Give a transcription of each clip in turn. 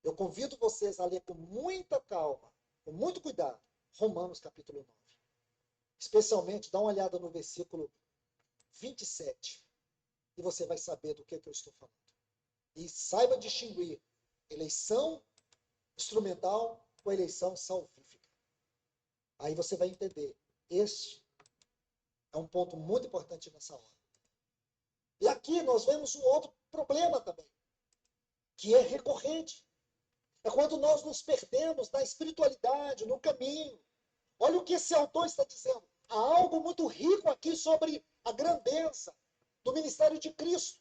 Eu convido vocês a ler com muita calma, com muito cuidado, Romanos capítulo 9. Especialmente, dá uma olhada no versículo 27. E você vai saber do que eu estou falando. E saiba distinguir eleição instrumental com eleição salvífica. Aí você vai entender. Este é um ponto muito importante nessa hora. E aqui nós vemos um outro problema também, que é recorrente. É quando nós nos perdemos na espiritualidade, no caminho. Olha o que esse autor está dizendo. Há algo muito rico aqui sobre a grandeza do ministério de Cristo,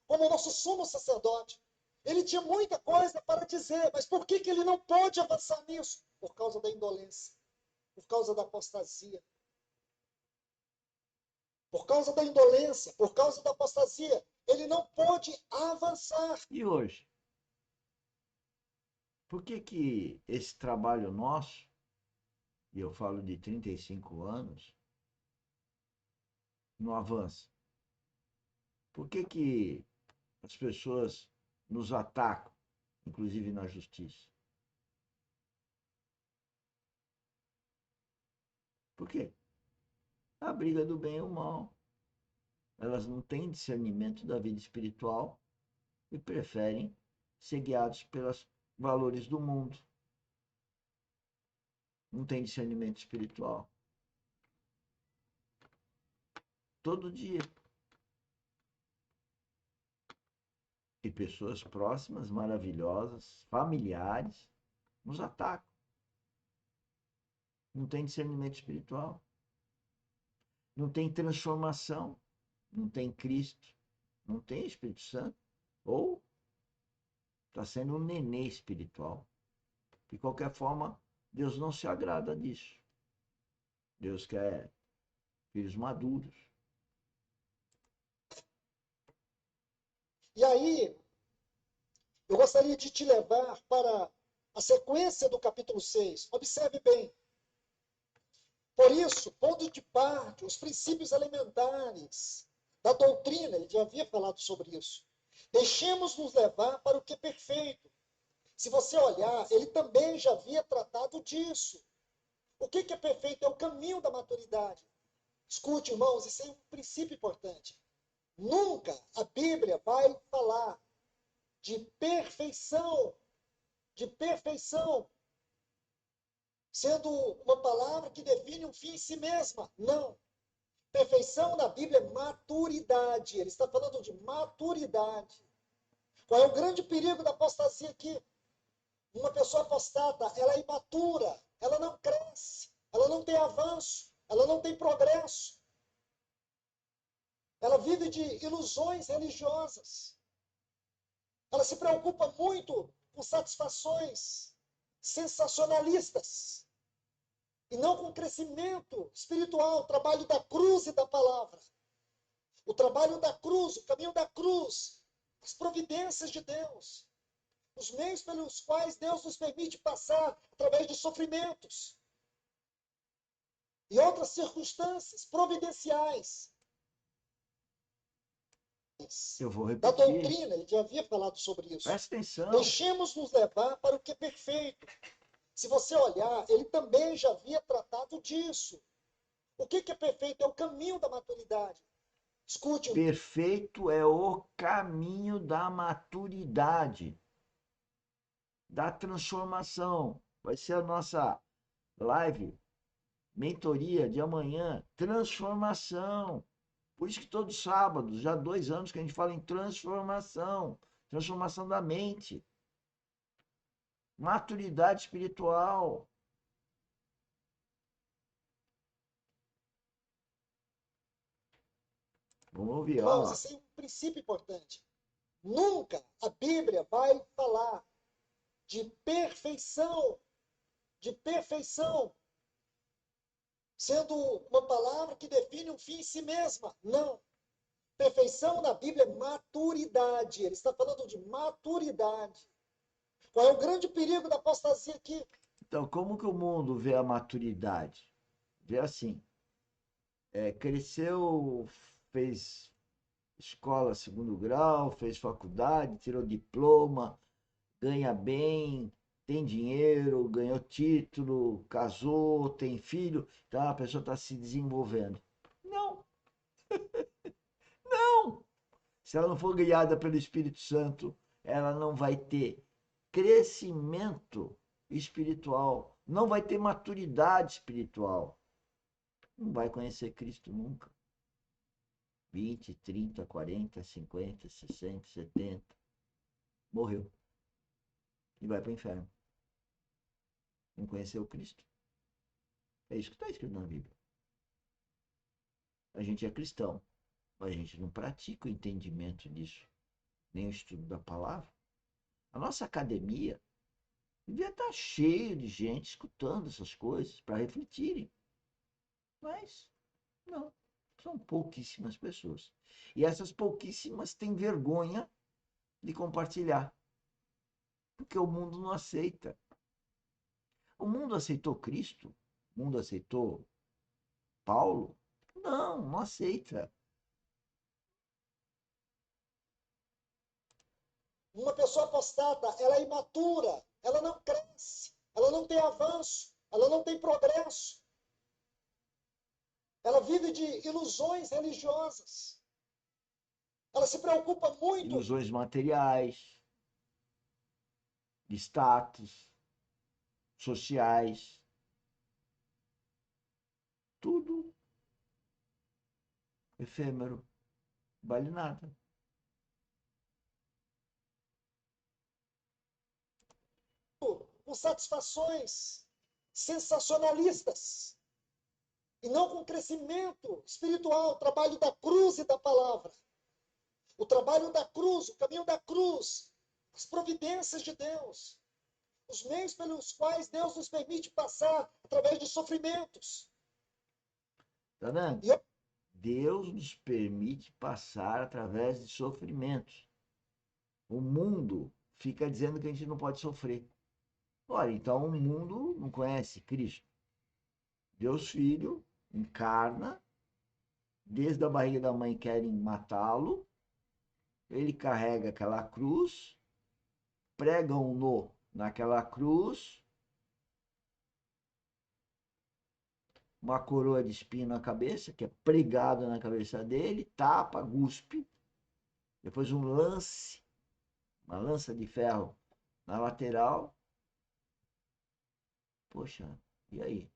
como o nosso sumo sacerdote. Ele tinha muita coisa para dizer, mas por que ele não pôde avançar nisso? Por causa da indolência, por causa da apostasia. Por causa da indolência, por causa da apostasia, ele não pôde avançar. E hoje? Por que esse trabalho nosso, e eu falo de 35 anos, não avança? Por que as pessoas nos atacam, inclusive na justiça? Por quê? A briga do bem e o mal. Elas não têm discernimento da vida espiritual e preferem ser guiados pelos valores do mundo. Não tem discernimento espiritual. Todo dia. E pessoas próximas, maravilhosas, familiares, nos atacam. Não tem discernimento espiritual. Não tem transformação. Não tem Cristo. Não tem Espírito Santo. Ou está sendo um nenê espiritual. De qualquer forma, Deus não se agrada disso. Deus quer filhos maduros. E aí, eu gostaria de te levar para a sequência do capítulo 6. Observe bem. Por isso, pondo de parte os princípios elementares da doutrina, ele já havia falado sobre isso. Deixemos-nos levar para o que é perfeito. Se você olhar, ele também já havia tratado disso. O que é perfeito? É o caminho da maturidade. Escute, irmãos, isso é um princípio importante. Nunca a Bíblia vai falar de perfeição, sendo uma palavra que define um fim em si mesma. Não. Perfeição na Bíblia é maturidade. Ele está falando de maturidade. Qual é o grande perigo da apostasia aqui? Uma pessoa apostada, ela é imatura, ela não cresce, ela não tem avanço, ela não tem progresso. Ela vive de ilusões religiosas. Ela se preocupa muito com satisfações sensacionalistas e não com crescimento espiritual, o trabalho da cruz e da palavra. O trabalho da cruz, o caminho da cruz, as providências de Deus, os meios pelos quais Deus nos permite passar através de sofrimentos e outras circunstâncias providenciais. Eu vou Da repetir. doutrina, ele já havia falado sobre isso. Presta atenção. Deixemos-nos levar para o que é perfeito. Se você olhar, ele também já havia tratado disso. O que é perfeito? É o caminho da maturidade. Escute. Perfeito é o caminho da maturidade, da transformação. Vai ser a nossa live, mentoria de amanhã. Transformação. Por isso que todos sábados, já há 2 anos que a gente fala em transformação. Transformação da mente. Maturidade espiritual. Vamos ouvir, Irmãos, ó. isso é um princípio importante. Nunca a Bíblia vai falar de perfeição, sendo uma palavra que define um fim em si mesma. Não. Perfeição na Bíblia é maturidade. Ele está falando de maturidade. Qual é o grande perigo da apostasia aqui? Então, como que o mundo vê a maturidade? Vê assim, cresceu, fez escola segundo grau, fez faculdade, tirou diploma, ganha bem, tem dinheiro, ganhou título, casou, tem filho, então a pessoa está se desenvolvendo. Não, não! Se ela não for guiada pelo Espírito Santo, ela não vai ter crescimento espiritual, não vai ter maturidade espiritual, não vai conhecer Cristo nunca. 20, 30, 40, 50, 60, 70, morreu e vai para o inferno. Não conheceu Cristo. É isso que está escrito na Bíblia. A gente é cristão, mas a gente não pratica o entendimento disso, nem o estudo da palavra. A nossa academia devia estar cheio de gente escutando essas coisas para refletirem. Mas não, são pouquíssimas pessoas. E essas pouquíssimas têm vergonha de compartilhar, porque o mundo não aceita. O mundo aceitou Cristo? O mundo aceitou Paulo? Não, não aceita. Uma pessoa apostada, ela é imatura, ela não cresce, ela não tem avanço, ela não tem progresso. Ela vive de ilusões religiosas. Ela se preocupa muito. Ilusões materiais, de status, sociais, tudo efêmero, vale nada. Com satisfações sensacionalistas e não com crescimento espiritual, o trabalho da cruz e da palavra. O trabalho da cruz, o caminho da cruz, as providências de Deus, os meios pelos quais Deus nos permite passar através de sofrimentos. Tá vendo? E eu, Deus nos permite passar através de sofrimentos. O mundo fica dizendo que a gente não pode sofrer. Ora, então o mundo não conhece Cristo. Deus Filho encarna, desde a barriga da mãe querem matá-lo, ele carrega aquela cruz, pregam-no naquela cruz, uma coroa de espinho na cabeça, que é pregado na cabeça dele, tapa, guspe, depois uma lança de ferro na lateral. Poxa, e aí?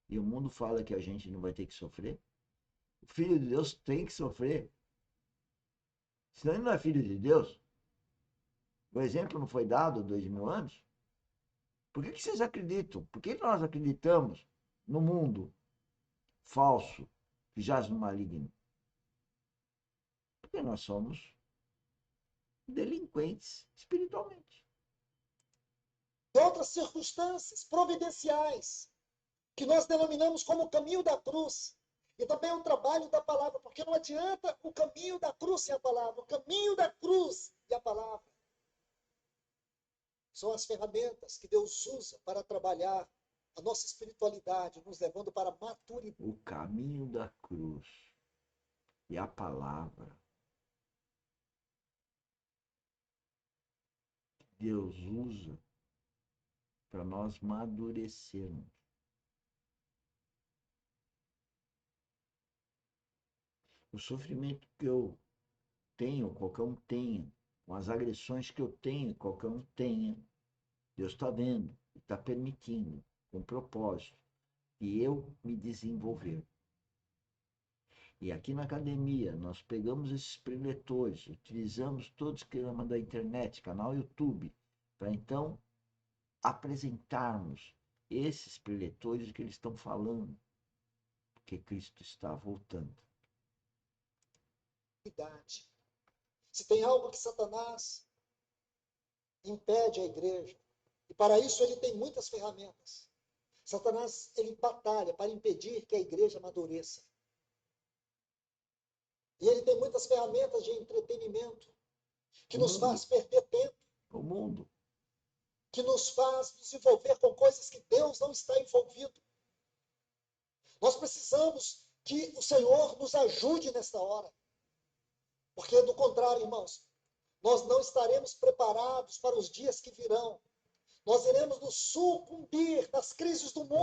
E o mundo fala que a gente não vai ter que sofrer? O Filho de Deus tem que sofrer, senão ele não é filho de Deus. O exemplo não foi dado há 2000 anos? Por que vocês acreditam? Por que nós acreditamos no mundo falso que jaz no maligno? Porque nós somos delinquentes espiritualmente. em outras circunstâncias providenciais, que nós denominamos como o caminho da cruz. E também o trabalho da palavra, porque não adianta o caminho da cruz sem a palavra. O caminho da cruz e a palavra são as ferramentas que Deus usa para trabalhar a nossa espiritualidade, nos levando para a maturidade. O caminho da cruz e a palavra. Deus usa para nós amadurecermos. O sofrimento que eu tenho, qualquer um tenha, com as agressões que eu tenho, qualquer um tenha, Deus está vendo, está permitindo, com propósito, e eu me desenvolver. E aqui na academia, nós pegamos esses preletores, utilizamos todos os programas da internet, canal YouTube, para então apresentarmos esses preletores que eles estão falando, porque Cristo está voltando. Se tem algo que Satanás impede a igreja, e para isso ele tem muitas ferramentas. Satanás, ele batalha para impedir que a igreja amadureça. E ele tem muitas ferramentas de entretenimento que nos faz perder tempo, O mundo. que nos faz nos envolver com coisas que Deus não está envolvido. Nós precisamos que o Senhor nos ajude nesta hora. Porque, do contrário, irmãos, nós não estaremos preparados para os dias que virão. Nós iremos nos sucumbir das crises do mundo.